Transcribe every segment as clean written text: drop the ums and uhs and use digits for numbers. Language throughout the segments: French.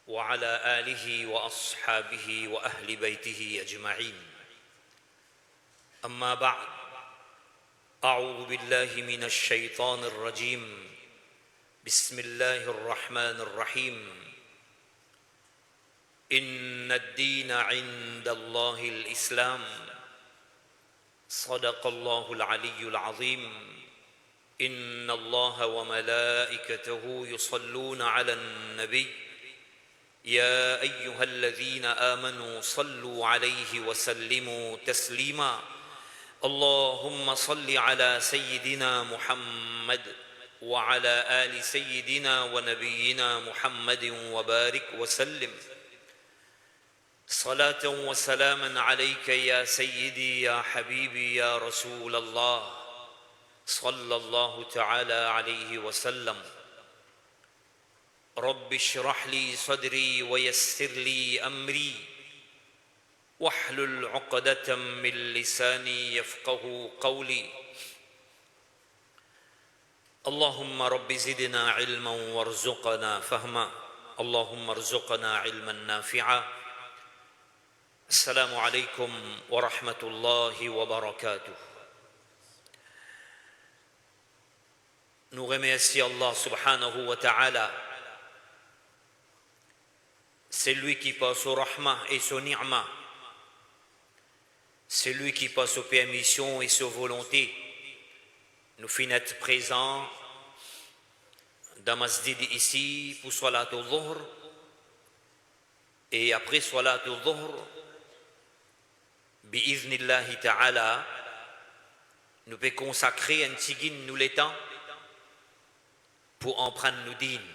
وعلى آله وأصحابه وأهل بيته أجمعين أما بعد أعوذ بالله من الشيطان الرجيم بسم الله الرحمن الرحيم إن الدين عند الله الإسلام صدق الله العلي العظيم إن الله وملائكته يصلون على النبي يا أيها الذين آمنوا صلوا عليه وسلموا تسليما اللهم صل على سيدنا محمد وعلى آل سيدنا ونبينا محمد وبارك وسلم صلاة وسلاما عليك يا سيدي يا حبيبي يا رسول الله صلى الله تعالى عليه وسلم رب اشرح لي صدري ويسر لي أمري واحلل عقدة من لساني يفقه قولي اللهم رب زدنا علما وارزقنا فهما اللهم ارزقنا علما نافعا السلام عليكم ورحمة الله وبركاته. Nous remercions Allah subhanahu wa ta'ala. C'est lui qui passe au rahma et au ni'ma. C'est lui qui passe aux permissions et aux volontés. Nous finissons être présents dans masjid ici pour Salat al-Dhuhr. Et après Salat al-Dhuhr, bi'iznillahi ta'ala, nous pouvons consacrer un tigin nous les temps pour en prendre nos dînes.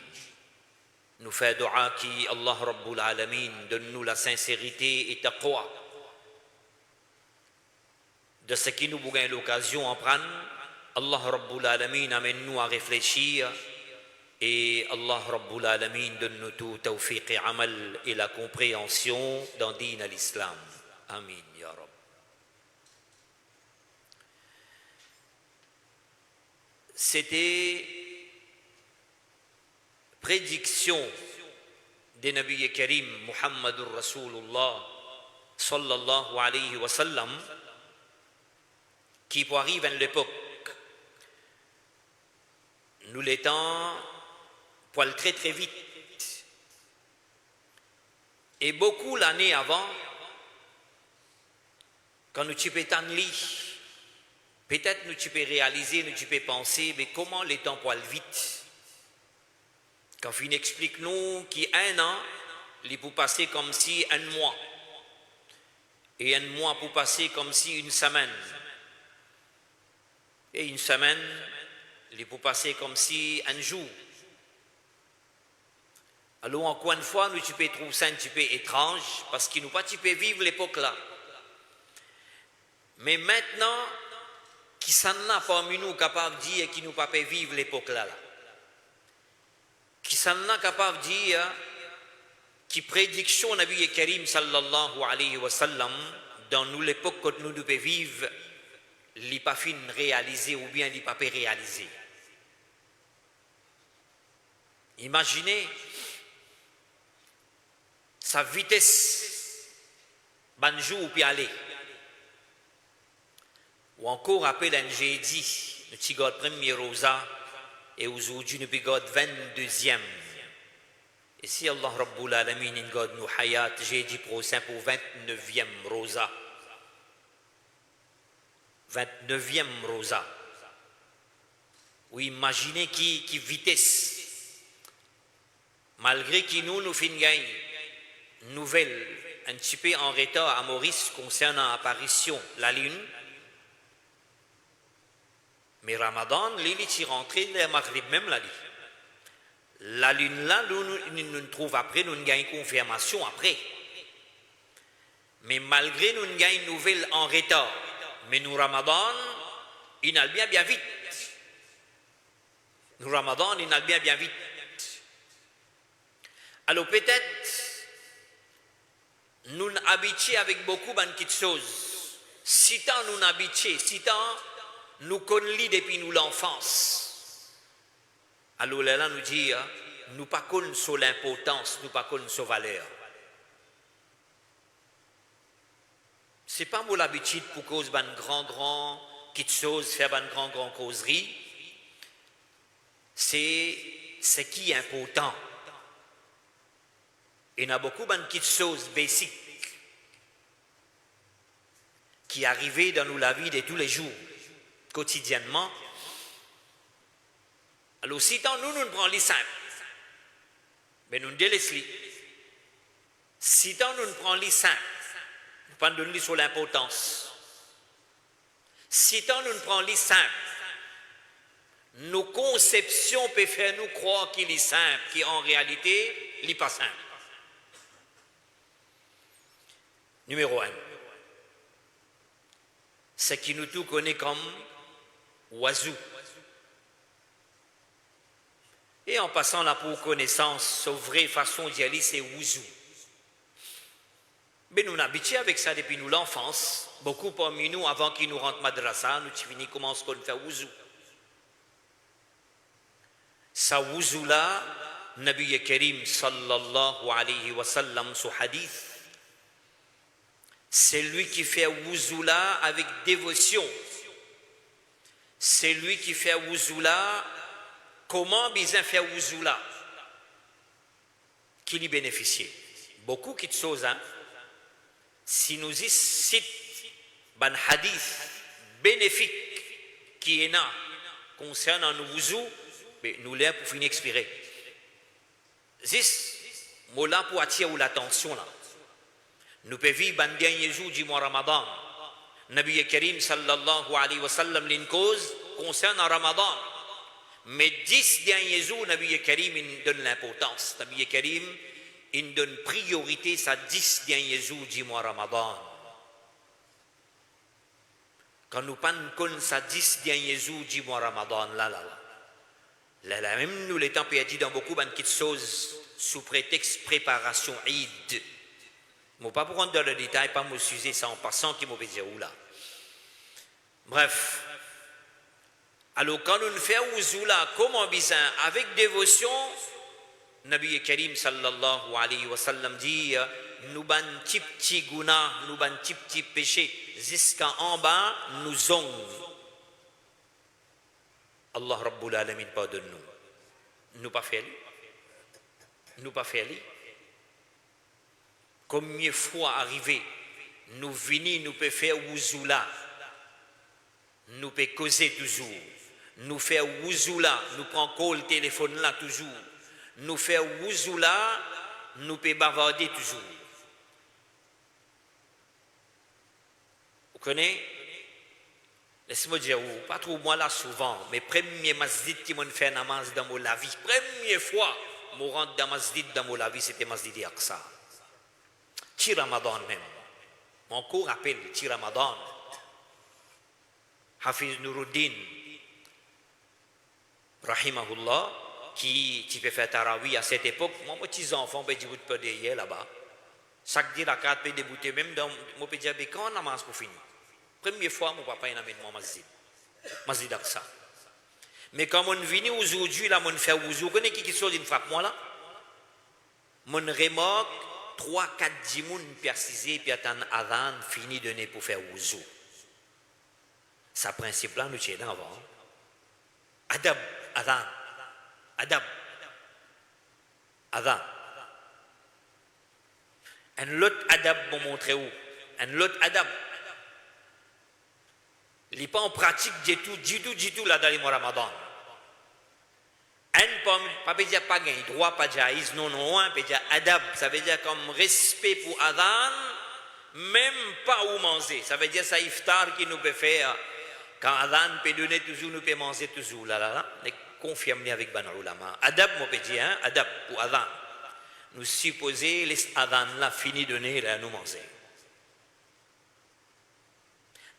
Nous faisons dua qui Allah Rabbul Alamin donne-nous la sincérité et taqwa de ce qui nous gagne l'occasion en prendre. Allah Rabbul Alamin amène-nous à réfléchir et Allah Rabbul Alamin donne-nous tout tawfiq et amal et la compréhension dans din à l'islam. Amin ya Rabb. C'était prédiction des Nabi Karim Muhammadur Rasulullah sallallahu alayhi wa sallam qui pour arriver à l'époque nous l'étant pour aller très très vite et beaucoup l'année avant quand nous typons tant de lits peut-être nous typons réaliser nous typons penser mais comment les temps pour aller vite. Quand il explique nous qu'un an, il peut passer comme si un mois. Et un mois peut passer comme si une semaine. Et une semaine, il peut passer comme si un jour. Alors encore une fois, nous pouvons trouver ça un petit peu étrange parce qu'il nous pas vivre l'époque là. Mais maintenant, qui s'en a parmi nous capable de dire qu'il nous pas vivre l'époque là. Qui s'en est capable de dire qui prédiction Nabi Karim sallallahu alayhi wa sallam dans nous l'époque que nous devons vivre n'est pas fin réalisé ou bien n'est pas réalisé. Imaginez sa vitesse banjou puis aller ou encore appel un jeudi le petit gars premier rosa. Et aujourd'hui nous avons 22e. Et si Allah Rabbul Alamin nous hayat, j'ai dit prochain pour 29e rosa. 29e rosa. Oui, imaginez qui vitesse. Malgré que nous finissons une nouvelle un petit peu en retard à Maurice concernant l'apparition de la lune. Mais Ramadan, il est rentré le Maghrib même là. La lune là, nous trouvons après, nous gagnons confirmation après. Mais malgré nous gagnons une nouvelle en retard, mais nous Ramadan, il a bien vite. Nous Ramadan, il a bien vite. Alors peut-être, nous habitués avec beaucoup de choses. Si tant nous habitués, si tant nous connaissons depuis nous l'enfance. Alors là, nous dit, nous pas connaissons sur l'importance, nous pas connaissons sur valeur. C'est pas mon l'habitude pour cause ban grand qui chose faire ban grand causerie. C'est ce qui est important. Il y a beaucoup de choses basiques qui arrivent dans la vie de tous les jours, quotidiennement. Alors, si tant nous prenons les simples, mais nous délaissons les. Si tant nous prenons les simples, nous ne donnons pas sur l'importance. Si tant nous prenons les simples, nos conceptions peuvent faire nous croire qu'il est simple, qui en réalité, il n'est pas simple. Numéro 1. Ce qui nous tout connaît comme oiseau. Et en passant là pour connaissance, sa vraie façon d'y aller, c'est ouzou. Mais nous habitués avec ça depuis nous l'enfance. Beaucoup parmi nous, avant qu'ils nous rentrent madrasa, nous finis comment on fait ouzou. Ça ouzou là, Nabi Karim sallallahu alayhi wa sallam, son hadith, c'est lui qui fait ouzou là avec dévotion. C'est lui qui fait ouzou là. Comment bien faire ouzou là? Qui lui bénéficie? Beaucoup de choses, hein? Si nous y citent un hadith bénéfique qui est là concernant nous ouzou, nous l'avons pour finir expirer. Zis, moi là pour attirer l'attention là. Nous pouvons vivre un dernier jour du mois Ramadan. Nabi Karim sallallahu alayhi wa sallam l'une cause concernant Ramadan. Mais 10 derniers jours, Nabi Karim il donne l'importance. Nabi Karim il donne priorité à 10 derniers jours du mois Ramadan. Quand nous parlons ça 10 derniers jours du mois Ramadan, là, même nous les temps perdus dans beaucoup de choses sous prétexte préparation Eid. Je ne vais pas prendre dans le détail, pas m'excuser ça en passant qui m'a dire où là. Bref. Alors quand nous faisons ouzou là, comment bizarre, avec dévotion, Nabi Karim sallallahu alayhi wa sallam dit, nous ban petit guna, nous ban petit péché, jusqu'en bas, nous ongons. Allah Rabbul Alamin pardonne-nous. Nous pas fait. Nous pas fait. Combien de fois arrivé, nous venons, nous pouvons faire ouzou là, nous pouvons causer toujours, nous faire ouzou là, nous prenons le téléphone là toujours, nous faire ouzou là, nous pouvons bavarder toujours. Vous connaissez? Laissez-moi dire, pas trop moi là souvent, mais premier masjid qui m'a fait namaz dans mon vie, première fois, je rentre dans masjid dans mon vie, c'était masjid Aqsa. Ti Ramadan même. Mon cours rappelle Ti Ramadan. Hafiz Nuruddin, rahimahullah, qui peut faire tarawih à cette époque. Moi, mes petits enfants, je vous peux dire là-bas. Chaque dia la carte peut débuter, même dans mon petit abé, quand on namaz pour finir. Première fois, mon papa, il amène mon masjid. Masjid Aqsa. Mais quand on vient aujourd'hui, là, on fait ouzou, vous connaissez qui chose, il frappe moi là? Mon remorque, 3-4 djimoun persisé, puis attend Adhan fini de donner pour faire ouzou. Ça principe là, nous sommes avant. Adab, Adhan. Adab. Adhan. Un autre adab pour montrer où. Un autre adab. Il n'est pas en pratique du tout là dans les mois Ramadan. Pas peut dire pas gain, droit pas jaïs, non, peut dire adab, ça veut dire comme respect pour Adhan, même pas où manger. Ça veut dire ça iftar qui nous peut faire, quand Adhan peut donner toujours, nous peut manger toujours. Là, confirme avec Ban Ulama. Adab, moi peut dire, hein, adab pour Adhan. Nous supposer les Adhan là fini de donner, là, nous manger.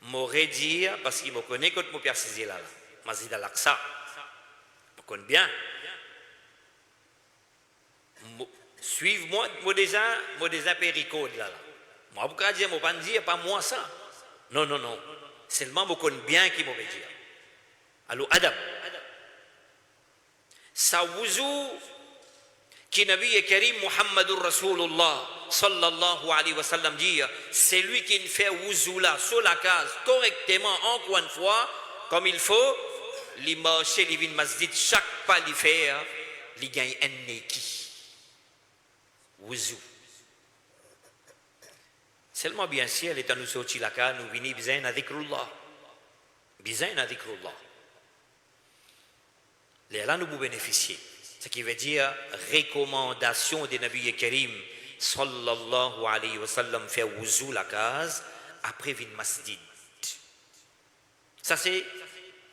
M'aurait dit, parce qu'il me connaît quand je me précise là, Masjid al-Aqsa. Je me connais bien. Suive-moi, moi déjà péricode là. Moi, vous dire, moi pas dire, pas moi ça. Non. Seulement, vous connaissez bien qui m'aurait dire. Alors, Adam. Ça ouzou, qui Nabi Karim Muhammadur Rasulullah sallallahu alayhi wa sallam dit, c'est lui qui fait wuzu là sur la case correctement encore une fois comme il faut, li marche li vin masjid chaque pas li faire li gagne un neki wuzu. Seulement bien sûr l'état nous sorti la case nous vini besoin à dhikrullah, besoin à dhikrullah. Là nous pouvons bénéficier. Ce qui veut dire recommandation des Nabi Karim sallallahu alayhi wa sallam faire wuzu la case après vin masjid. Ça c'est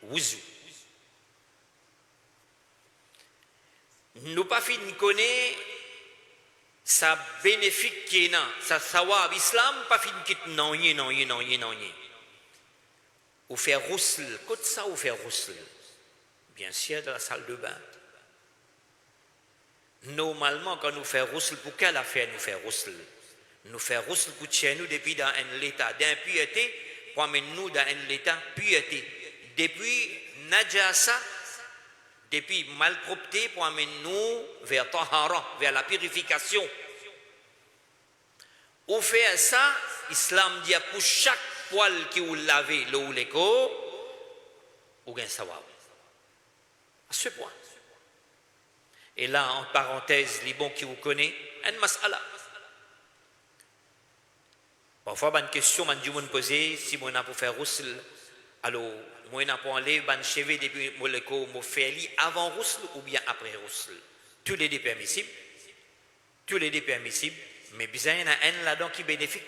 wuzu. Nous pas fin connaître ça bénéfique qui est ça sawab islam pas fin kit non. Ou faire roussel, côté ça ou faire roussel. Bien sûr dans la salle de bain. Normalement, quand nous faisons roussel, pour quelle affaire nous faisons roussel? Nous faisons roussel pour chez nous depuis dans un état d'impureté, pour amener nous dans un état de pureté. Depuis najasa, depuis malpropreté, pour amener nous vers tahara, vers la purification. Au fait ça, l'islam dit pour chaque poil qui vous lavez l'eau ou l'écho, vous gagnez sawab. À ce point. Et là, en parenthèse, les bons qui vous connaissent, un mas'ala. Parfois, une question, je me pose, si je pour faire roussel, alors, je pour enlever une cheveux depuis le faire avant roussel ou bien après roussel. Tous les deux permissibles. Tous les deux permissibles. Mais bien, il y en a un là-dedans qui est bénéfique,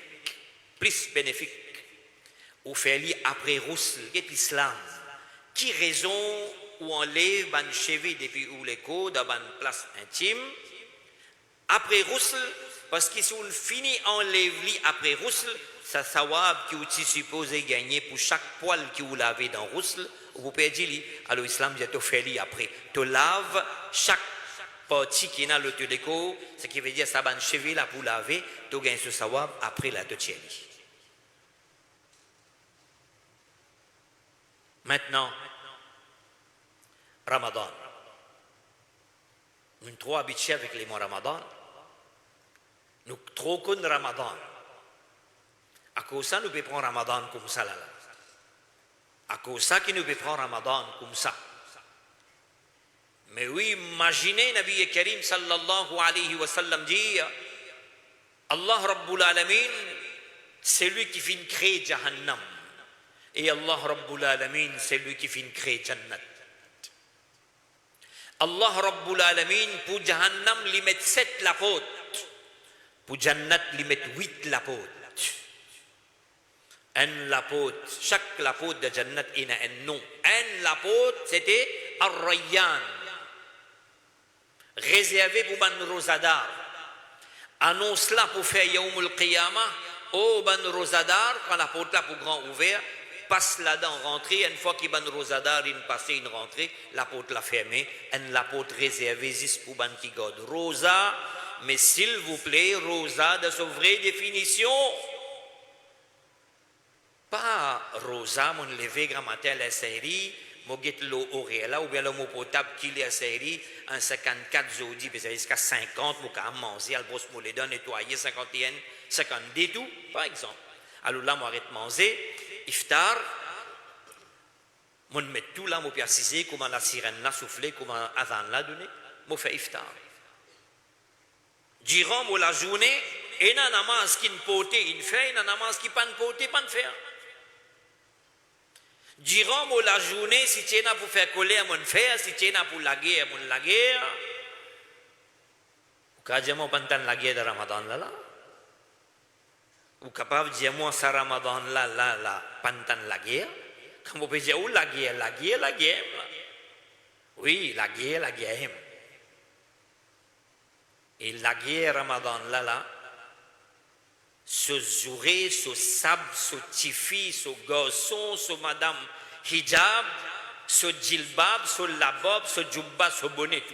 plus bénéfique. Ou faire après roussel, qui est l'islam. Qui raison ou enlève ban cheveux depuis ou les côtes dans une place intime après roussel parce que si on finit enlève après roussel ça sawab qui vous supposé gagner pour chaque poil qui vous lavez dans roussel vous perdez li alors l'islam dit to faire li après to lave chaque partie qui est dans le téléco ce qui veut dire ça ban cheveux là pour laver to gagne ce sawab après la to tiens. Maintenant Ramadan. Nous sommes trop habitués avec les mois Ramadan. Nous trop connaissons Ramadan. À cause de ça, nous pouvons prendre Ramadan comme ça. Là. À cause de ça, nous pouvons prendre Ramadan comme ça. Mais oui, imaginez Nabi Karim sallallahu alayhi wa sallam dire Allah Rabbul Alamin, c'est lui qui finit créer Jahannam. Et Allah Rabbul Alamin, c'est lui qui finit créer Jannat. Allah Rabbul Alamin pour Jahannam lui met 7 lapotes. Pour Jannat lui met 8 lapotes. Un lapote, chaque lapote de Jannat il a un nom. Un lapote c'était Ar-Rayyan. Réservé pour Ban Rosadar. Annonce là pour faire Yaoumul Qiyamah. Oh Ban Rosadar, quand la porte là pour grand ouvert. Passe là-dedans, rentrer, une fois qu'il y a une rosadar, il passe une rentrée, la porte la fermée, la porte réservée juste pour ban qui garde rosa, mais s'il vous plaît, rosa de sa vraie définition. Pas rosa, mon levé grand matin la série, mon get l'eau auréla, ou bien le mot potable qui est la série, un 54 zodi, jusqu'à 50, mon cas manger, al brosse les dents, nettoyer, 51, 52 tout, par exemple. Alors là, moi, arrête de manger. Iftar, je mets tout là, je peux assister comment la sirène l'a soufflé, comment Adhan l'a donné, je fais iftar. Durant la journée, il y a un namaz qui ne peut pas, il fait, il y a un namaz qui ne peut pas faire. Durant la journée, si tu es là pour faire colère, mon faire, si tu es là pour la guerre, mon la guerre. Quand je me la guerre de Ramadan là. Ou capable de dire moi ça Ramadan là pantan la guerre quand vous pouvez dire oh la guerre oui la guerre et la guerre Ramadan là ce jouré ce sab ce tifi ce garçon ce madame hijab ce djilbab ce labab ce djubba ce bonnet tout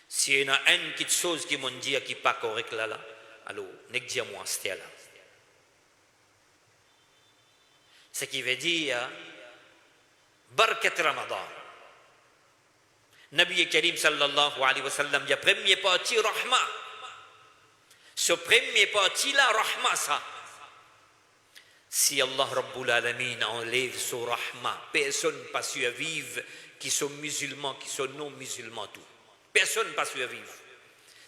s'il y en a une petite chose qui m'ont dit qui pas correct là alors n'est-ce dire moi c'était là. Ce qui veut dire Barkat Ramadan. Nabi Karim sallallahu alayhi wa sallam, il y a premier parti, rahma. Ce premier parti-là, rahma, ça. Si Allah Rabbul Alamin enlève ce rahma, personne ne peut survivre, qui sont musulmans, qui sont non musulmans, tout. Personne ne peut survivre.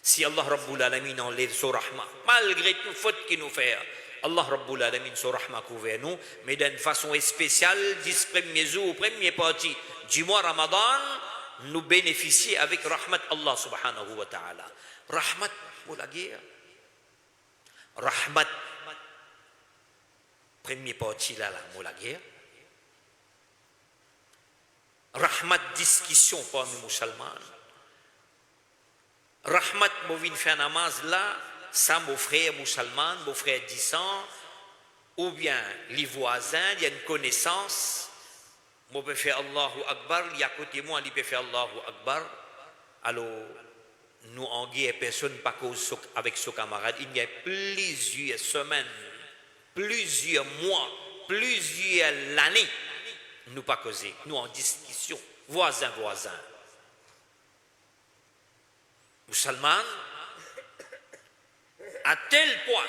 Si Allah Rabbul Alamin enlève ce rahma, malgré toute faute qu'il nous fait, Allah Rabbul Alamin, ce rahma couvert nous, mais d'une façon spéciale, 10 premiers jours, premier parti du mois Ramadan, nous bénéficier avec rahmat Allah subhanahu wa ta'ala. Rahmat pour la guerre. Rahmat, premier parti là, pour la guerre. Rahmat, discussion parmi les musulmans. Rahmat, mon vin faire namaz là, ça, mon frère musulman, mon frère disant, ou bien les voisins, il y a une connaissance. Moi, je peux faire Allahu Akbar, il y a côté moi, il peut faire Allahu Akbar. Alors, nous, en guerre, personne pas cause avec ses camarades. Il y a plusieurs semaines, plusieurs mois, plusieurs années, nous pas causer. Nous en discussion, voisins. Musulmans, à tel point,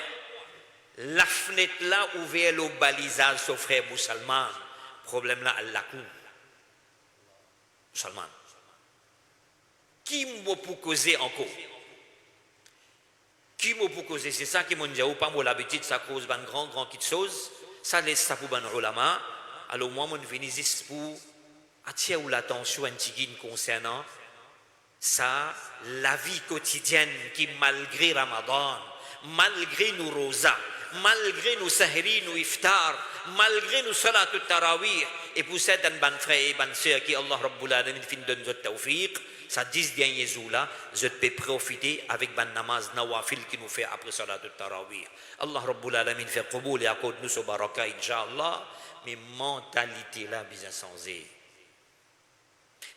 la fenêtre là ouverte le balisage sur frère musulman. Problème là, elle la cour. Musulman. Qui m'a pour causer encore? Qui m'a pour causer? C'est ça qui m'a dit, pas moi l'habitude, ça cause une grand petite chose. Ça laisse ça pour un ulama. Alors moi, je viens ici pour attirer l'attention un petit guide concernant ça, la vie quotidienne qui, malgré Ramadan, malgré nos rosas, malgré nos sahri, nos iftar, malgré nos salat tarawih, et pour certains ban frères et ban sœurs qui Allah Rabbul Alamin fin donne notre tawfiq, ça 10 derniers jours là, je peux profiter avec ban namaz nawafil qui nous fait après salat tarawih. Allah Rabbul Alamin fait qaboul et accorde nous ce baraka inshallah, mais mentalité là bien sensée.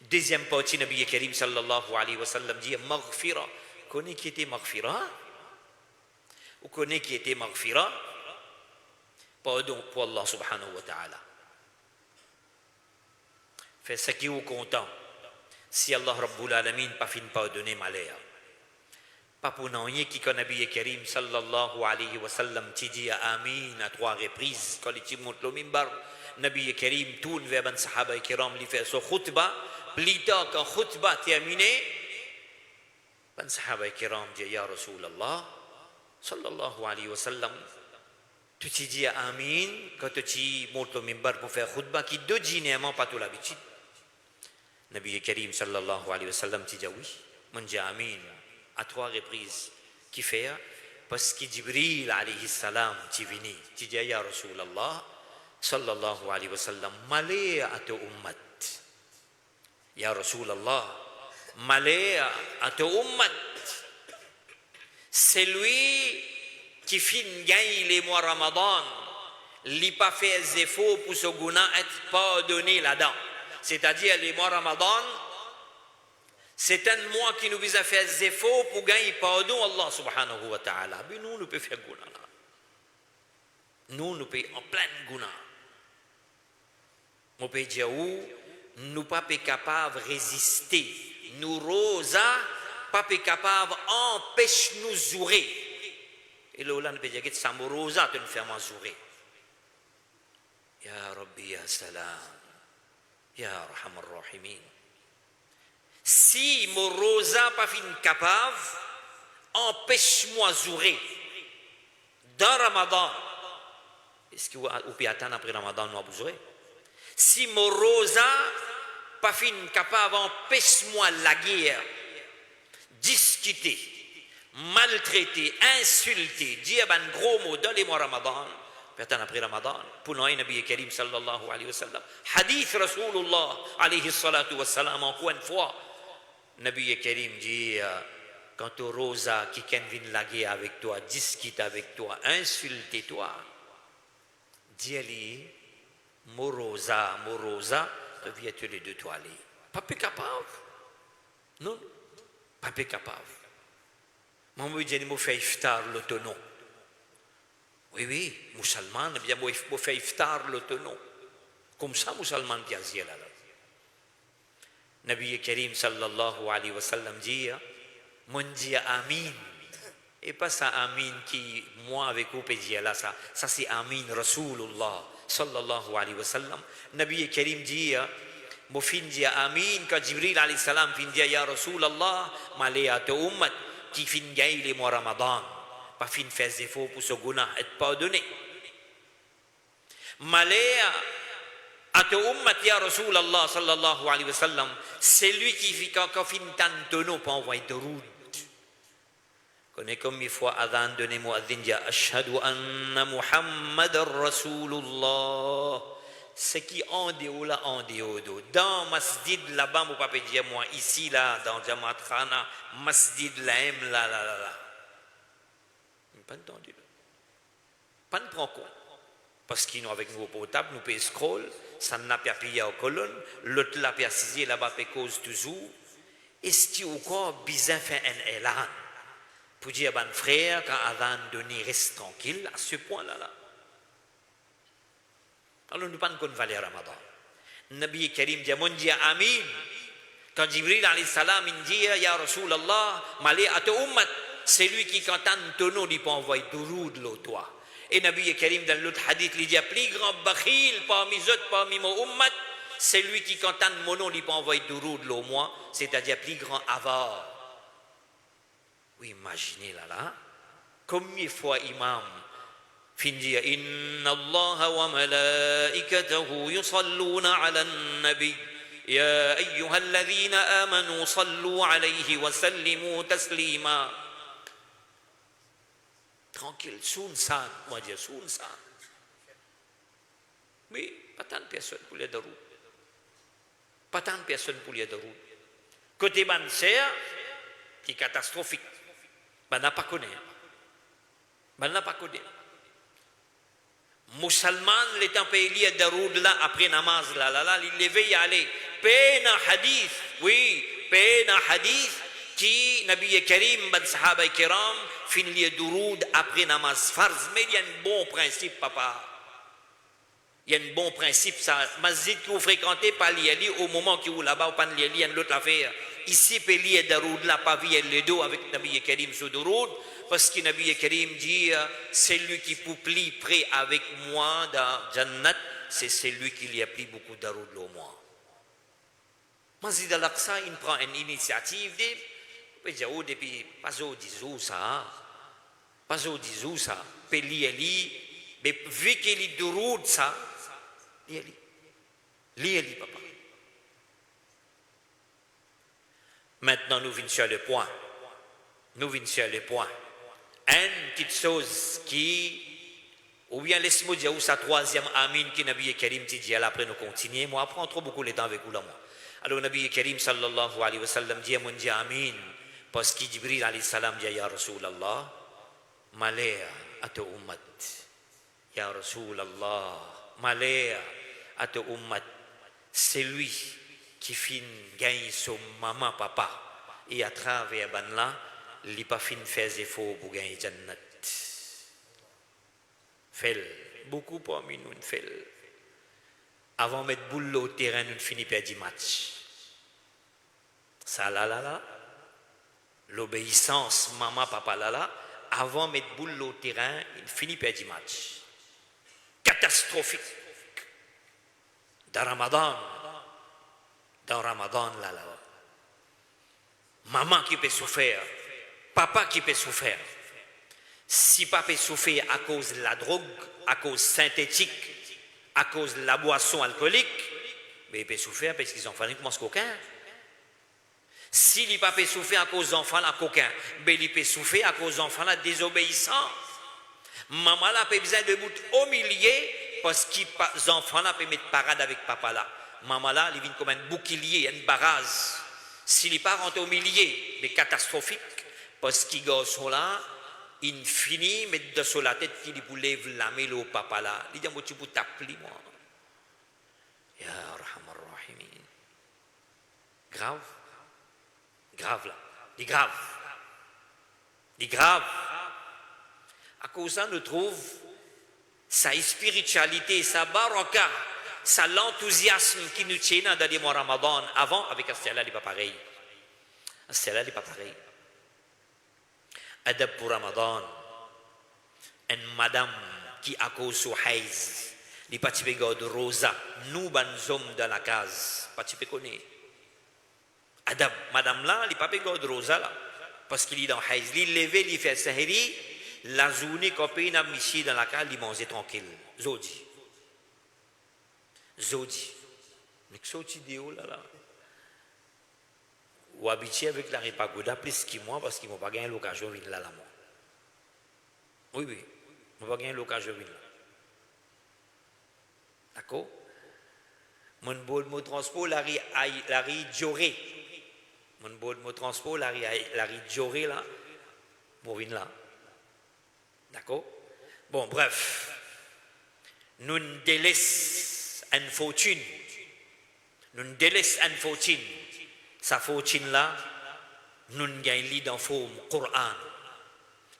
Deuxième partie, Nabi Karim sallallahu alayhi wa sallam dit maghfira. Connais qui était maghfira? Vous connaissez qui était maghfira? Pardon pour Allah subhanahu wa ta'ala. Fait ce qui est content. Si Allah Rabbul Alamin pas fin pardonner malheur. Pas pour rien qui connaît Nabi Karim sallallahu alayhi wa sallam qui dit amin à 3 reprises quand il monte le mimbar. Nabi Karim tourne vers ben sahaba kiram li fait son khutbah. Plus tard quand khutbah terminé, ben sahaba kiram dit ya Rasulallah sallallahu alayhi wa sallam, tu t'y dis amin quand tu montes au mimbar pour faire khutbah qui ordinairement pas tout l'habitude. Nabi Karim sallallahu alayhi wa sallam t'y dit oui, mon dit amin à 3 reprises qui fait parce que Jibril alayhi salam t'y vini, t'y dit ya Rasulallah sallallahu alayhi wa sallam, malé à ta ummat. Ya Rasulallah, malé à ta ummat. C'est lui qui fin gagne les mois Ramadan, il pas fait des efforts pour ce guna être pardonné là-dedans. C'est-à-dire les mois Ramadan, c'est un mois qui nous vise à faire des efforts pour gagner pardon Allah subhanahu wa ta'ala. Mais nous pouvons faire guna là. Nous pouvons en plein guna. On peut dire où nous pas capables de résister. Nous rosa pas capable empêche nous jouer. Et là, on peut dire que ça morosa te faire jouer. Ya Rabbi ya Salam, ya Arhamar Rahimin. Si morosa pas fin capable, empêche-moi jouer. Dans Ramadan, est-ce que vous pouvez attendre après Ramadan nous à jouer? Si morosa pas fin capable, empêche-moi la guerre. Discuter, maltraiter, insulter, dire un gros mot dans les mois Ramadan, peut-être après Ramadan, pour nous, Nabi Karim sallallahu alayhi wa sallam, hadith Rasulullah alayhi salatu wa sallam, encore une fois, Nabi Karim dit, quand tu rosa qui vient la guerre avec toi, discute avec toi, insulte toi, dis-lui, morosa, reviens tous les deux toi aller. Pas plus capable. Non. Pas capable. Moi, je dis, je fais iftar l'autonom. Oui, musulman, bien, je fais iftar l'autonom. Comme ça, musulman, qui a là. Nabi Karim sallallahu alayhi wa sallam dit, mon dit Amin. Et pas ça Amin qui, moi avec vous, peut dire là, ça c'est Amin Rasulullah sallallahu alayhi wa sallam. Nabi Karim dit, mon fin dit Amin, quand Jibril alayhi salam fin dit, Ya Rasulallah, malé à ta ummat, qui fin gagne les mois Ramadan, pas fin faire des efforts pour ce guna, et pardonné. Malé à ta ummat, Ya Rasulallah sallallahu alayhi wa sallam, c'est lui qui fait quand fin tantono pour envoyer de route. Connais comme il faut adhan donner muaddin dit ashhadu anna Muhammadar Rasulullah. Ce qui en déo là en déo dans masjid là-bas mon papa dit moi ici là dans Jamaat Khana masjid là. Pas entendu. Pas de prend compte. Parce qu'ils nous avec nous au portable, nous peut scroll, ça n'a pas plié aux colonnes, l'autre l'a précisé là-bas peut cause toujours. Est-ce qu'il y a encore besoin de faire un élan? Pour dire, ben frère, quand Adhan donné, reste tranquille, à ce point-là. Alors, nous ne parlons pas de valeur Ramadan. Nabi Karim dit, mon Dieu, Amin. Quand Jibril alayhi salam, il dit, Ya Rasulallah, malé à ta ummat, c'est lui qui, quand un tonneau, il peut envoyer douroud l'autre. Et Nabi Karim, dans l'autre hadith, il dit, plus grand bakhil parmi eux, parmi mon ummat, c'est lui qui, quand un mono, il peut envoyer douroud l'autre, c'est-à-dire plus grand avare. Oui, imaginez là, combien de fois imam fin dit inna Allah wa malaikatahu yusalluna ala nabi ya ayyuhalladhina amanu sallu alayhi wa sallimu taslima. Tranquille, sounsan, moi dire sounsan. Mais pas tant de personnes pour les route. Pas tant de personnes pour les route. Côté Banser, qui est catastrophique. Ben n'a pas connu. Ben n'a pas connu. Musulman, les temps payés de route là, après namaz là, il devait y aller. Pena hadith, oui, pena hadith, qui, Nabi Karim, ben sahaba kiram, fin liye douroud après namaz farz. Mais il y a un bon principe, papa. Il y a un bon principe, ça. Masjid que vous fréquentez, pas l'y au moment que vous là-bas, ou pas l'y il y a une autre affaire. Ici, Pélier Daroud, la pavie le dos avec Nabi Karim sur Daroud, parce que Nabi Karim dit, c'est lui qui pouplie près avec moi dans Jannat, c'est celui qui lui a pris beaucoup Daroud au moins. Masjid al-Aqsa, il prend une initiative, depuis pas au 10 jours ça, Pélier li, mais vu qu'il est Daroud ça, li, papa. Maintenant, nous venons sur le point. Une petite chose qui, ou bien laisse-moi dire, où sa troisième amine qui Nabi Karim te dit, après nous continuer, moi, prends trop beaucoup de temps avec vous là, moi. Alors, Nabi Karim sallallahu alayhi wa sallam dit, mon Dieu, amin, parce que Jibril alayhi salam dit, Ya Rasulallah, malaya à ta ummat. Ya Rasulallah, malaya à ta ummat. C'est lui qui fin gagne son maman, papa, et à travers ben là, il pas fin faire des efforts pour gagner Jannat. Fait beaucoup parmi nous fait. Avant de mettre boule au terrain, nous finissons par 10 matchs. Ça là, l'obéissance, maman, papa là, avant de mettre boule au terrain, il finit par 10 matchs. Catastrophique. Dans Ramadan, là. Maman qui peut souffrir, papa qui peut souffrir. Si papa peut souffrir à cause de la drogue, à cause synthétique, à cause de la boisson alcoolique, mais il peut souffrir parce qu'ils ont fait comment ce coquin. Si le papa peut souffrir à cause d'enfants là coquin, mais il peut souffrir à cause d'enfants là désobéissants. Maman là peut besoin de bout au milieu parce que les enfants là peuvent mettre parade avec papa là. Maman là, il vient comme un bouclier, une barrage. Si les parents sont au milieu, mais catastrophique, parce qu'ils sont là, ils finissent mettre de la tête qu'il pour lever la main au papa là. Il dit, tu peux t'appeler moi. Ya Rahman Rahimin. Grave là. Il est grave. À cause de ça, nous trouvons sa spiritualité, sa baraka, ça l'enthousiasme qui nous tient dans les mois Ramadan. Avant, avec Astella, il n'est pas pareil. Astella, il n'est pas pareil. Adab pour Ramadan. Une madame qui a cause au haïs, il n'est pas typé de rosa, nous, ban hommes dans la case, pas typé connaît. Adab, madame là, il n'est pas de rosa là, parce qu'il est dans haïs. Il levé, il fait sahiri, la journée qu'on paye n'a mis dans la case, il mange tranquille. Zodi. Zodi. Mais que c'est idéal là là. Ou habitué avec la répagoda plus que moi, parce qu'ils n'ont pas gagné l'occasion de venir là là. Oui, oui. On va gagner l'occasion de venir là. D'accord? Mon beau transport, la ri Djoré. Mon beau transport, la ri Djoré là. Pour venir là. D'accord? Bon, bref. Nous délaissons une fortune. Nous délaissons une fortune. Sa fortune là, nous gagnons dans le Coran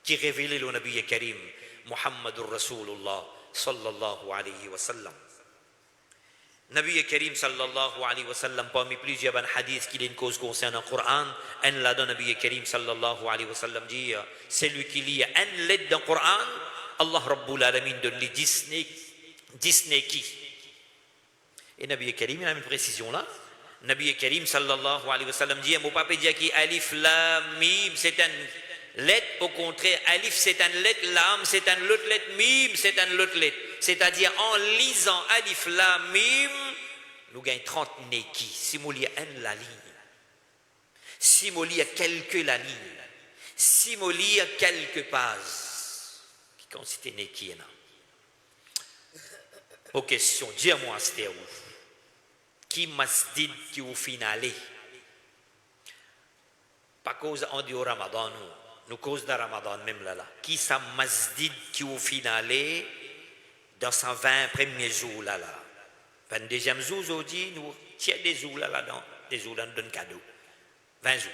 qui révèle le Nabi Karim. Muhammadur Rasulullah sallallahu alayhi wa sallam. Nabi Karim sallallahu alayhi wa sallam, parmi plusieurs hadiths qui une cause concernant le Coran, un là dans Nabi Karim sallallahu alayhi wa sallam dit, c'est lui qui lit un lettre dans le Coran, Allah Rabbul Alamin donne les Disney qui. Et Nabi Karim, il a une précision là. Nabi Karim sallallahu alayhi wa sallam dit, mon papa dit qui alif lam mim, c'est un lettre, au contraire, alif c'est un lettre, lam c'est un l'autre lettre, mim c'est un l'autre lettre. C'est-à-dire en lisant alif lam mim, nous gagnons 30 neki. Si nous lisons la ligne, si nous lisons quelques la ligne, si nous lisons quelques pages, qui constituent neki. Aux questions, dis-moi c'était où? Qui masjid qui au finale? Pas cause en dehors Ramadan, nous cause de Ramadan même là. Qui sa masjid qui au finale dans 120 premiers jours là. 22e jour aujourd'hui, nous tiens des jours là dans des jours là nous donne cadeau. 20 jours.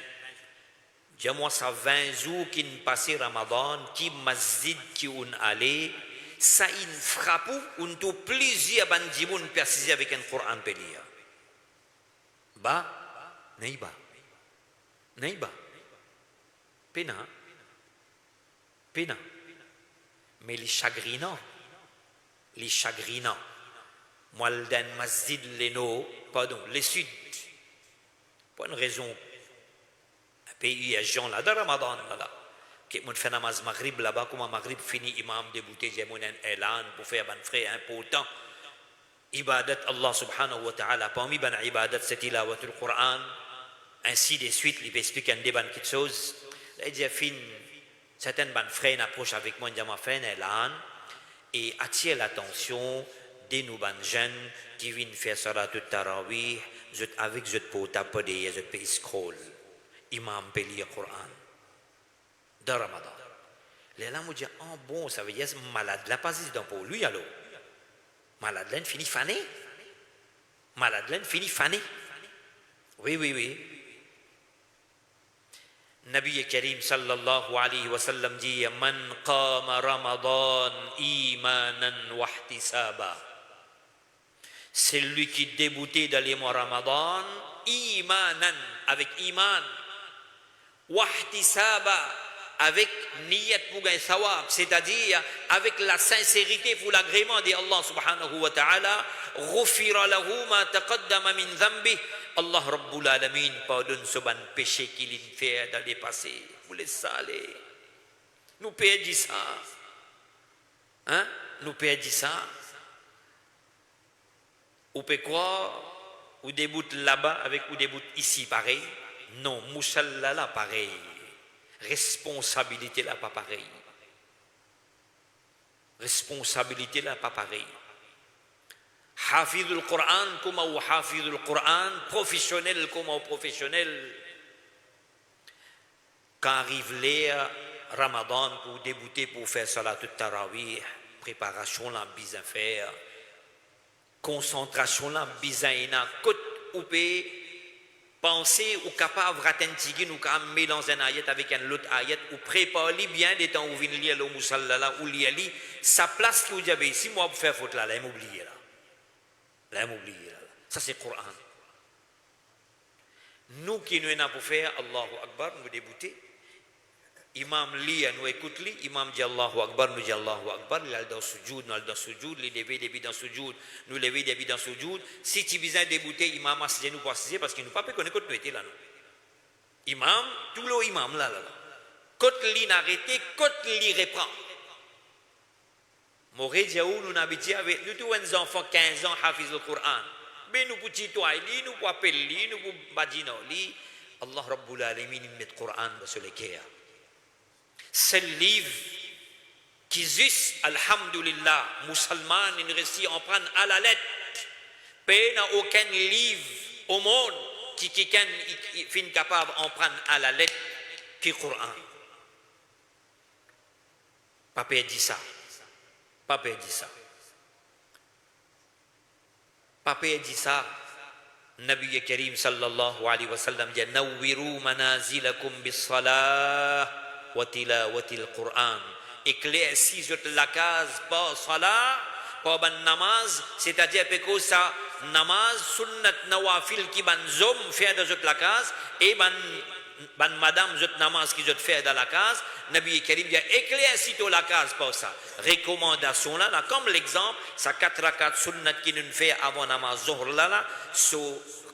Dis-moi ça 20 jours qui ne passent Ramadan, qui masjid qui on allé, ça une frappe ou tout plusieurs bandimoun persisé avec un Coran pélia. Ba, neiba. Pena. Mais les chagrinants, moi le dan masjid les sud, pour une raison, un pays à gens là, dans Ramadan là, qui m'ont fait namaz maghrib là-bas, comme un maghrib fini, imam débouté, j'ai mon élan pour faire ban frère important. Ibadat Allah subhanahu wa ta'ala, parmi ban ibadat c'est tilawatul Qur'an, ainsi de suite, il explique un débat de quelque chose. Là, il dit, certaines ban frères approchent avec moi, il dit, ma fait un élan, et attire l'attention des nous ban jeunes qui viennent faire salatul tarawih, avec je peux taper, je peux scroll, imam peut lire le Qur'an, de Ramadan. Là, on dit, oh bon, ça veut dire, malade, là, pas dans pour lui, alors. Malade, là, finit fané. Oui. Nabi Karim sallallahu alayhi wa sallam dit, man qama Ramadan imanan wa ihtisaba. C'est lui qui débutait dans les mois Ramadan, imanan, avec iman, wa ihtisaba, avec niyat pour gagner thawab, c'est-à-dire avec la sincérité pour l'agrément d'Allah subhanahu wa ta'ala, ghufira lahu ma taqaddama min dhanbi, Allah Rabbul Alamin pardonne ce ban péché qu'il a fait dans les passés. Vous les salez. Nous perdons ça. Hein? Nous perdons ça. Ou peut croire, ou déboute là-bas avec ou déboute ici pareil. Non, moussalla là pareil. Responsabilité là pas pareil. Responsabilité là pas pareil. Hafidul Quran comme ou Hafidul Quran, professionnel comme ou professionnel. Quand arrive l'heure Ramadan pour débuter pour faire salat tarawih, préparation là bien faire, concentration là bien ina côte ou penser ou capable ratentigin ou capable mélanger un ayat avec un autre ayat ou préparer bien des temps où vient lire le musalla là ou lire sa place qui vous avez ici moi pour faire faute là m'oublier là. Là, m'oublier. Ça, c'est le Coran. Nous qui nous avons pour faire, Allahu Akbar, nous débouter. Imam li, nous écoute li. Imam dit Allahu Akbar, nous dit Allahu Akbar. Il a dans sujoud, nous dans sujoud. Il lever des dans sujoud, nous lever des dans sujoud. Si tu besoin débouter, Imam a nous pour assister parce qu'il nous pas peut connaître nous était là. Imam, tout le imam là. Côte li n'arrêté, côte li reprend. Moré Diaou, nous n'habitons avec nous tous les enfants 15 ans, hafiz le Coran. Mais nous pour tutoyer, nous pour appeler, nous pour badiner, Allah Rabbul Alamin met le Coran sur les cœurs. C'est le livre qui juste, alhamdulillah, musulman, il réussit à en prendre à la lettre. Il n'y a aucun livre au monde qui est capable d'en prendre à la lettre que le Coran. Papa dit ça. Papa dit ça. Papa dit ça. Nabi Karim sallallahu alayhi wa sallam dit Nawwiru manazilakum bis salah wa tilawatil Qur'an. Éclaircis la case par salah, par ban namaz, c'est-à-dire que ça namaz sunnat nawafil qui ban zom faire dans la case et ban madame zot namaz qui zot faire dans la case. Nabi Karim dit éclaircis la case par ça. Recommandation là, comme l'exemple, ça 4 rakat sunnat qui nous fait avant namaz zuhr là, ce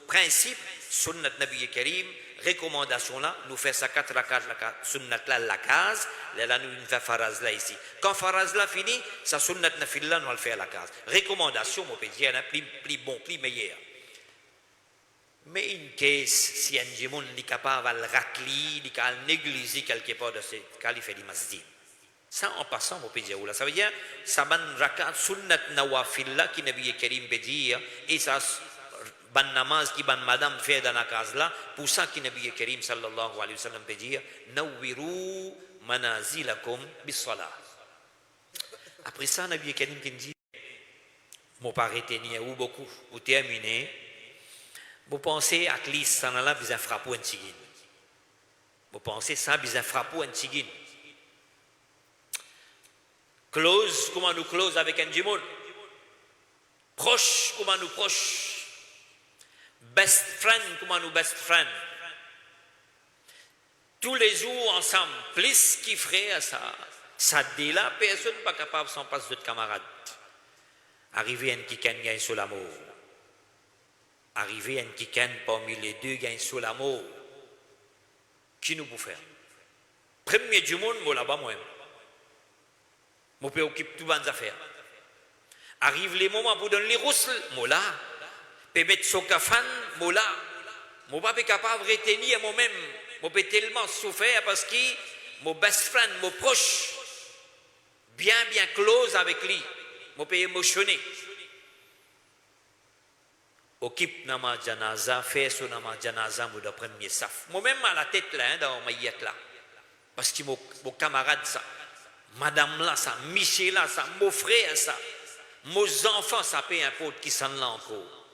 principe sunnat Nabi Karim, recommandation là, nous fait ça 4 rakat sunnat là la case, là nous fait faraz là ici. Quand faraz là fini, ça sunnat nafil là nous le faire la case. Recommandation, mon pédier, plus bon, plus meilleur. Mais une caisse, si un jimoun n'est capable de racler, de négliger quelque part de ce qu'il fait du masjid. Ça en passant, mon pédier, ça veut dire, ça ban rakat sunnat nawafil là qui Nabi Karim peut dire, et ça ban namaz qui ban madame fait dans la case là, pour ça qui Nabi Karim sallallahu alayhi wa sallam peut dire, nawwiru manazilakum bis salah. Après ça, Nabi Karim dit, mon pas retenir ou beaucoup, pour terminer, vous pensez à l'is, ça n'a pas besoin de frapper un tigin. Vous pensez ça, besoin de frapper un tigin. Close, comment nous close avec un jimoun? Proche, comment nous proche? Best friend, comment nous best friend? Tous les jours ensemble, plus qui ferait ça. Ça dit là, personne n'est pas capable sans passer d'autres camarades. Arriver un qui gagne sur l'amour. Arriver un qui gagne parmi les deux gagne sur l'amour. Qui nous peut faire? Premier du monde, moi là-bas, moi-même. Je préoccupe tout les affaires. Arrive les moments pour donner les rousses, moi là. Pour mettre son kafan, moi là. Je ne suis pas capable de retenir moi-même. Je peux tellement souffrir parce que mon best friend, mon proche, bien close avec lui. Je peux émotionner. Occupe nama janaza, fait son nama janaza, moi, le premier saf. Moi-même, à la tête là, dans ma yette là. Parce que mon camarade, ça. Madame là, ça, Michel là, ça, mon frère ça, mes enfants, ça paye un pote qui s'en l'a encore.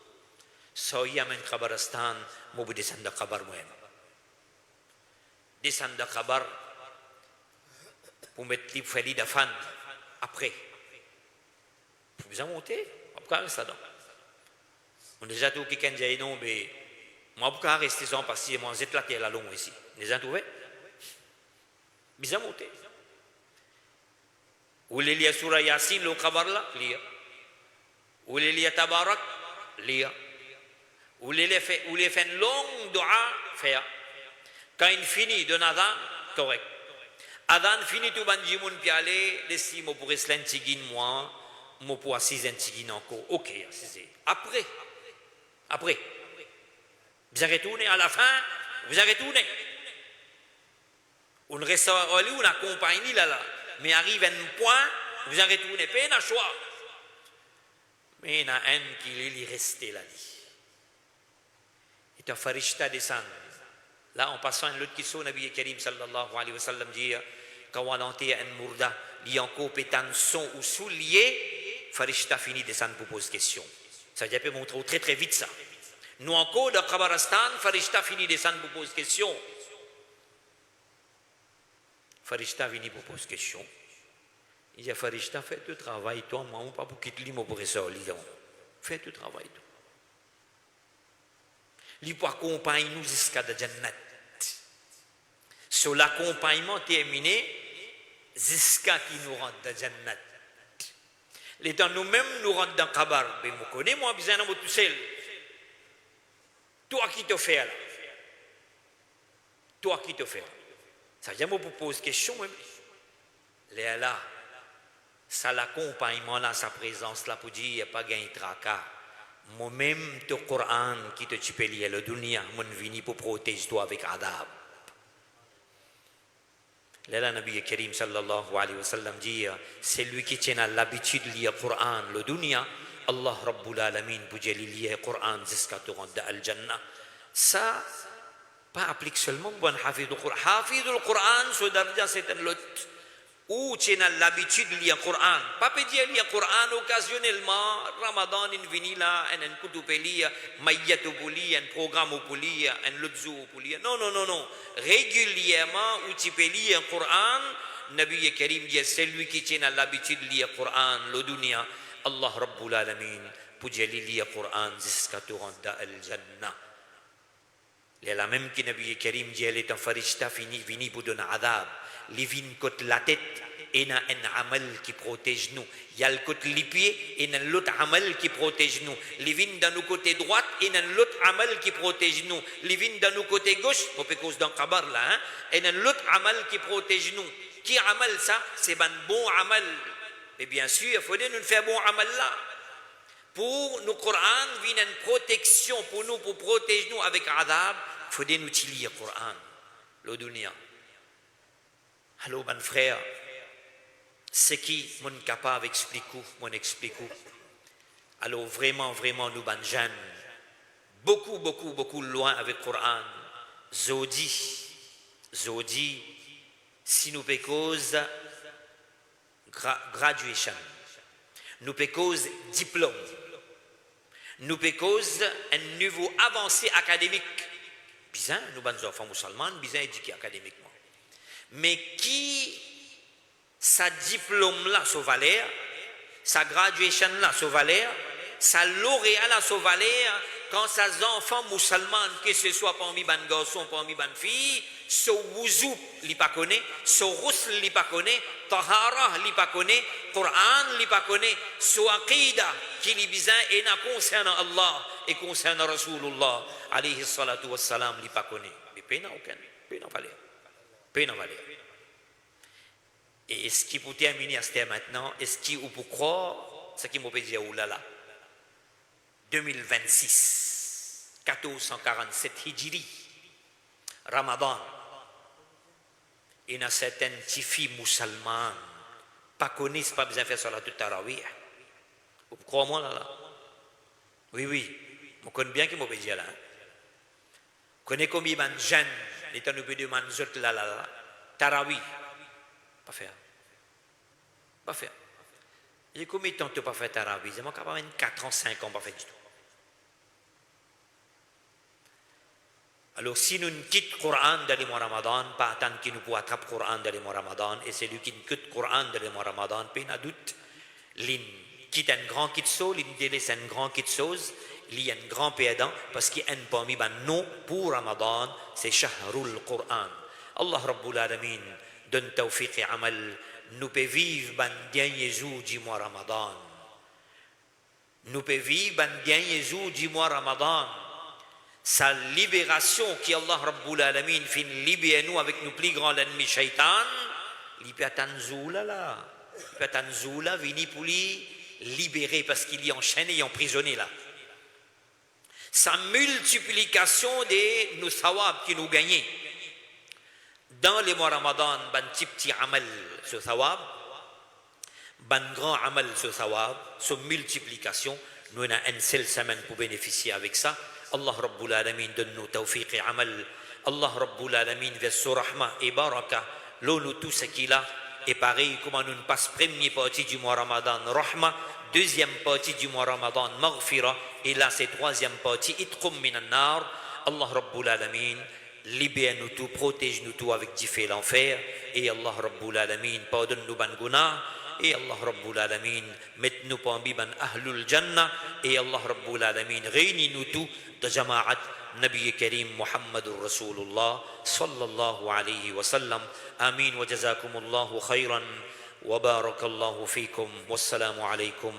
So, il y a un kabaristan, moi, je descends de kabar moi-même. Descends de kabar pour mettre les fêlis de fan après. Vous vous en montez? Pourquoi ça donc? On a déjà tout quelqu'un dit non, mais moi, pourquoi rester sans passer? Moi, j'ai là qui est la longue ici. Vous les avez trouvés? Vous en montez? Ou les lia surah Yasin, le khabar là, lia. Ou les lia Tabarak, lia. Ou les fait une longue dua, faire. Quand il finit de Adhan, correct. Adhan finit tout banji moun piale, laissez moi pour eslen tigin moi, moi pour assiser un tigin encore. Ok, assisez. Après. Vous avez retourné à la fin, vous avez retourné. On reste on accompagne là. Mais arrive un point, vous en retournez, pas un choix. Mais il y en a un qui est resté là. Et un farishta descend. Là, en passant à l'autre qui sonne, Nabi Karim sallallahu alayhi wa sallam dit, quand on a entendu un mourda, il y a encore pétan son ou soulier, farishta finit descendre pour poser question. Ça veut dire peut montrer très très vite ça. Nous encore, dans Kabaristan, farishta finit descendre pour poser question. Farishta vient pour poser question. Il dit Farishta, fais le travail, toi, moi, pas pour quitter l'île pour rester au lit. Fais tout travail. Il peut accompagner nous jusqu'à la Jannat. Sur l'accompagnement terminé, jusqu'à qui nous rentre dans la Jannat. Les temps nous-mêmes nous rentrent dans le Kabar. Mais je connais, moi, besoin de tout seul. Toi qui te fais là. Toi qui te fais. Ça, je me pose une question même. Les là, ça l'accompagnement là, sa présence là, pour dire, il n'y a pas de tracas. Moi-même, le Coran qui te tue le dunya, mon vini pour protéger toi avec adab. Là, le Nabi Karim sallallahu alayhi wa sallam dit, c'est lui qui tient l'habitude de lire le Coran, le dunya, Allah Rabbul Alamin, pour lire le Coran jusqu'à te rendre à Al-Jannah. Ça, pas applique seulement pour un hafid du Coran. Hafid du Coran, ce darja, c'est un lot. Ou tu as l'habitude de lire le Coran. Pas peut dire lire le Coran occasionnellement. Ramadan, il vient là, un koutou pour lire, maïyatou pour lire, un programme pour lire, un lotzou pour lire. Non, non, non, non. Régulièrement, où tu peux lire le Coran, Nabi Karim dit, c'est lui qui a l'habitude de lire le Coran, le dunya, Allah Rabbul Alamin, pour lire le Coran jusqu'à te rendre à Al-Jannah. C'est la même qui Nabi Karim dit, elle est un farishta vini pour donner adab. Les vignes côté la tête, et il y a un amal qui protège nous. Il y a le côté les pieds, et il y a l'autre amal qui protège nous. Les vignes dans nos côtés droite, et il y a l'autre amal qui protège nous. Les vignes dans nos côtés gauche, on peut cause dans le kabar là, et il y a l'autre amal qui protège nous. Qui amal ça? C'est un bon amal. Et bien sûr, il faut nous faire bon amal là. Pour nous, Coran vient une protection pour nous, pour protéger nous avec adab. Il faut nous utiliser le Coran, le dunya. Alors, mon frère, ce qui mon capable d'expliquer, mon explique. Alors, vraiment, vraiment, nous, ban jeunes, beaucoup loin avec le Coran. Zodi, si nous pécons graduation, nous pécons diplôme, nous pécons un niveau avancé académique. Bien, nous, ban enfants musulmans, bien éduqués académiquement. Mais qui, sa diplôme là, sa valeur, sa graduation là, sa valeur, sa lauréat là, sa valeur, quand ses enfants musulmans, que ce soit parmi les garçons, parmi les filles, ce wuzu, li pas connaît, ce ghusl, li pas connaît, tahara, li pas connaît, Coran, li pas connaît, ce aqida, qui li bizan, et na concernant Allah, et concernant Rasulullah, alayhi salatu wassalam, li pas connaît. Mais pas aucun, pas valeur. Et est-ce qu'il peut terminer à ce terme maintenant? Est-ce qu'il peut croire ce qu'il m'a dit là 2026, 1447 Hijri, Ramadan, il y a certaines petites filles musulmanes, pas connaissent, pas besoin de faire salat tout tarawih. Vous croyez moi là? Oui, je connais bien qui m'a dit là. Je connais combien de jeunes. Les temps nous peut demander là, tarawih, pas faire. J'ai combien de temps tu n'as pas fait tarawih? J'ai quand même 4 ans, 5 ans, pas fait du tout. Alors si nous quittons le Coran dans les mois Ramadan, pas attendre qu'il nous puisse attraper le Coran dans les mois Ramadan, et c'est lui qui quitte le Coran dans les mois Ramadan, pas de doute, il quitte un grand quitte saut, il délaisse un grand quitte sauce. Il y a un grand perdant parce qu'il y a un parmi nous pour Ramadan, c'est Shahrul Qur'an. Allah Rabbul Alamin donne tawfiq et amal, nous peut vivre ban dernier jour du mois Ramadan. Nous peut vivre ban dernier jour du mois Ramadan. Sa libération qui Allah Rabbul Alamin fin libérer nous avec nos plus grands ennemis shaitan, il peut attendre zoula là. Il peut attendre zoula venir pour lui libérer parce qu'il est enchaîné et emprisonné là. Sa multiplication de nos sawab qui nous gagnent. Dans les mois Ramadan, ban petit amal ce sawab, ban grand amal ce sawab, sa multiplication, nous avons une seule semaine pour bénéficier avec ça. Allah Rabbul Alamin donne nous tawfiq et amal. Allah Rabbul Alamin verse rahma et baraka. L'eau nous tout ce qu'il a. Et pareil, comment nous passe première partie du mois Ramadan, rahma. Deuxième partie du mois Ramadan, maghfira. Et là, c'est troisième partie, itqum minan nar. Allah Rabbul Alamin libère-nous tout, protège-nous tout avec diffé l'enfer. Et Allah Rabbul Alamin, pardonne-nous ban guna. Et Allah Rabbul Alamin, mette-nous parmi ban Ahlul Jannah. Et Allah Rabbul Alamin, réunis-nous tout de Jama'at Nabi Karim Muhammadur Rasulullah sallallahu alayhi wa sallam. Amin wa jazakumullahu khayran wa barakallahu fikum. Wassalamu alaykum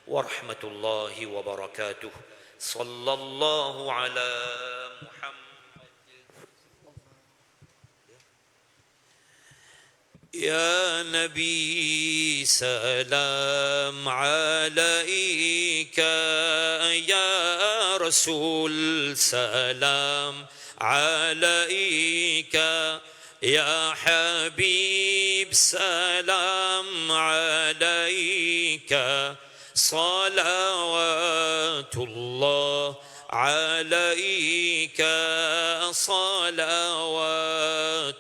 wa rahmatullahi wa barakatuh. Sallallahu ala Muhammad. يا نبي سلام عليك يا رسول سلام عليك يا حبيب سلام عليك صلوات الله عليك صلوات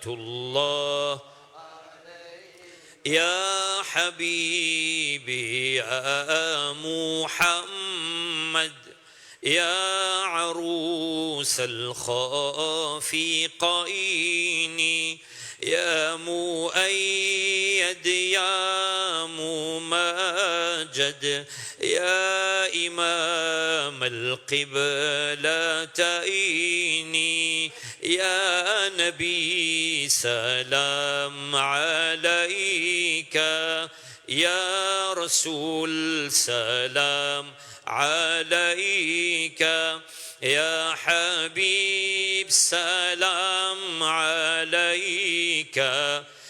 الله يا حبيبي يا محمد يا عروس الخافقين يا مؤيد يا مماجد يا إمام القبلتين يا نبي سلام عليك يا رسول سلام عليك يا حبيب سلام عليك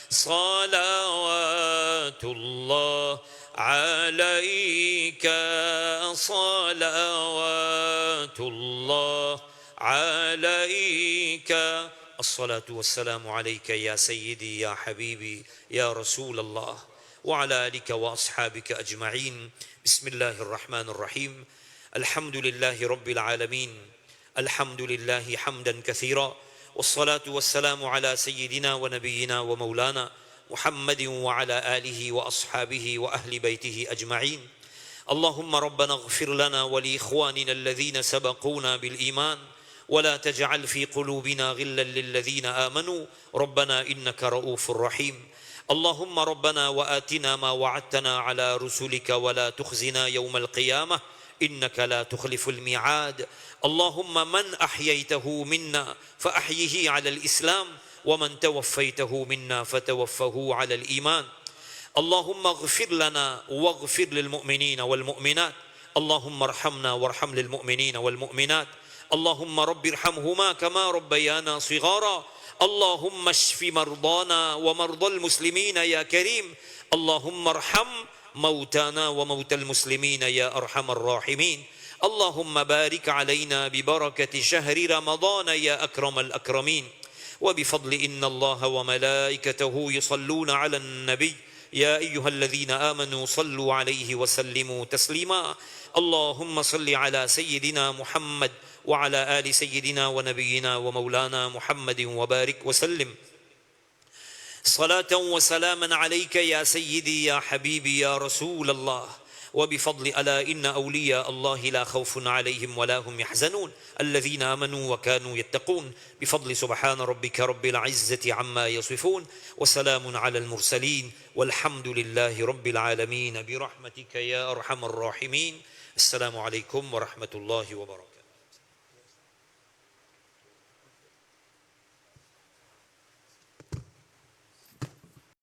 صلوات الله عليك صلوات الله عليك الصلاة والسلام عليك يا سيدي يا حبيبي يا رسول الله وعلى آلك وأصحابك أجمعين. بسم الله الرحمن الرحيم. الحمد لله رب العالمين. الحمد لله حمدا كثيرا والصلاة والسلام على سيدنا ونبينا ومولانا محمد وعلى آله وأصحابه وأهل بيته أجمعين. اللهم ربنا اغفر لنا ولإخواننا الذين سبقونا بالإيمان ولا تجعل في قلوبنا غلا للذين آمنوا ربنا إنك رؤوف رحيم. اللهم ربنا وآتنا ما وعدتنا على رسلك ولا تخزنا يوم القيامة إنك لا تخلف الميعاد. اللهم من أحييته منا فأحيه على الإسلام ومن توفيته منا فتوفه على الإيمان. اللهم اغفر لنا واغفر للمؤمنين والمؤمنات. اللهم ارحمنا وارحم للمؤمنين والمؤمنات. اللهم رب ارحمهما كما ربيانا صغارا. اللهم اشف مرضانا ومرضى المسلمين يا كريم. اللهم ارحم موتانا وموتى المسلمين يا أرحم الراحمين. اللهم بارك علينا ببركة شهر رمضان يا أكرم الأكرمين. وبفضل إن الله وملائكته يصلون على النبي يا أيها الذين آمنوا صلوا عليه وسلموا تسليما. اللهم صل على سيدنا محمد وعلى آل سيدنا ونبينا ومولانا محمد وبارك وسلم صلاة وسلاما عليك يا سيدي يا حبيبي يا رسول الله. وبفضل ألا إن أولياء الله لا خوف عليهم ولا هم يحزنون الذين آمنوا وكانوا يتقون. بفضل سبحان ربك رب العزة عما يصفون وسلام على المرسلين والحمد لله رب العالمين برحمتك يا أرحم الراحمين. السلام عليكم ورحمة الله وبركاته.